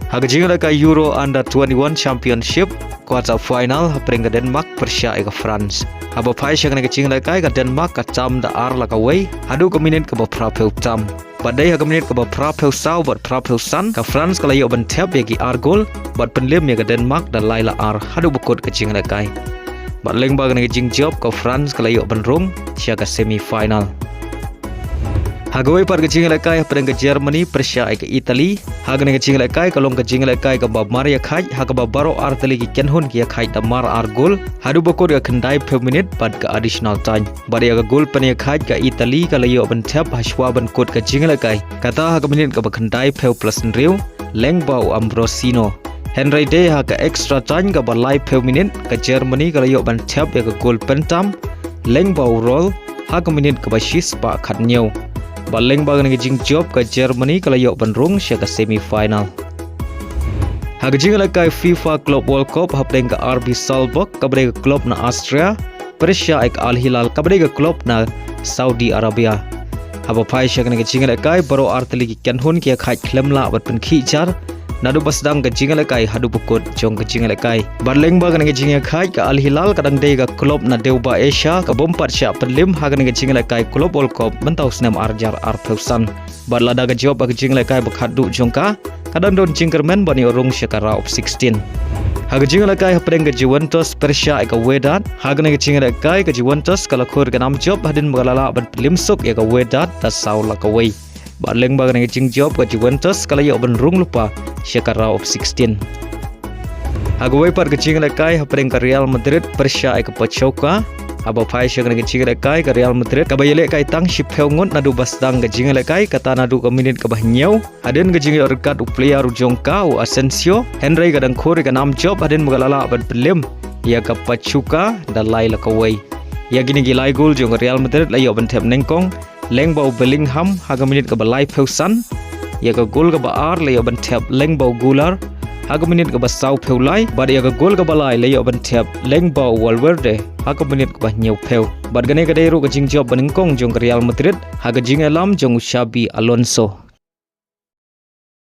Haga jingle ka Euro Under 21 Championship quarter final hapring ka Denmark Persia ka France. Haba pai syang ka jingle ka Denmark ka cham da ar la ka wei. Hadu ka minit ka ba prapeu cham. Badai haga minit ka ba prapeu sau bat prapeu san ka France ka layo ban tap ya ki ar gol bat penlim ya ka Denmark da laila ar hadu bukut ka jingle ka. Bat leng ba ka jing job ka France ka layo ban Rung sia ka semi final. Hagawai par kecing lekai pada ke Germany Persia ke Italy hagan kecing lekai kalong kecing lekai ke babar ya khai hagaba baro arteli ki kenhun ki khai damar ar gol hadu bokor ya khandai 5 minute pad ke additional time bari ya gol pan ya khai ke Italy ka layo ban tap haswa ban kot kecing lekai kata hag minute ke khandai 5 plus riu lengbau Ambrosino Henry Day ha ke extra time ke balai 5 minute ke Germany ka layo ban tap ya ke gol pentam lengbau roll hag minute ke basis pa khatnyau Baleng bagan ngejing job ke Germany kalau yok benrung sia ke semi final. Hagajing lakai FIFA Club World Cup hapdeng ke RB Salzburg kabade ke klub na Austria, Persia ek Al Hilal kabade ke klub na Saudi Arabia. Haba pai sia ngejing lakai baro arteli ki kenhun ki khai klemla bat pen khijar nadu basdang ke jing lakai hadu bukut jong ke jing lakai. Baleng bagan ngejing khai ke Al Hilal kadang dei ke klub na Deuba Asia ke bompat sia penlim hagan ngejing lakai Club World Cup mentau senam arjar arpeusan. Badlada ke job ke jing lakai bakhadu jongka kadang don jingkermen bani Rung syakara of 16. Haga jing lakai hapdeng ke Juventus Persia ke Wedat hagan ngejing lakai ke Juventus kalau khur ke nam job hadin magalala ban limsuk ya ke Wedat ta saula ke wei. Baleng bagan ngejing job ke Juventus kalau yok ben Rung lupa syakara of 16. Hagawai par kecing lekai hapdeng ke Real Madrid Persia ke Pachoka haba pai syang kecing lekai ke Real Madrid kabayele kai Tang shipeu ngut nadu basdang kecing lekai kata nadu ke minit ke bahnyau haden kecing rekat u player jongka u Asensio Henry kadang khore ke nam job haden magalala ban pelim ya ke Pachuca dan laila ke wei ya gini gilai gol jong Real Madrid layo ban thep nengkong lengbau Bellingham haga minit ke balai peusan ya ke gol ke baar layo ban thep lengbau Gular haga minit ke basau peulai bad ya ke gol ke balai layo ban thep lengbau Valverde haga minit ke bahnyau peu bad gane ke deiru ke jing job benengkong jong Real Madrid haga jing alam jong Xabi Alonso.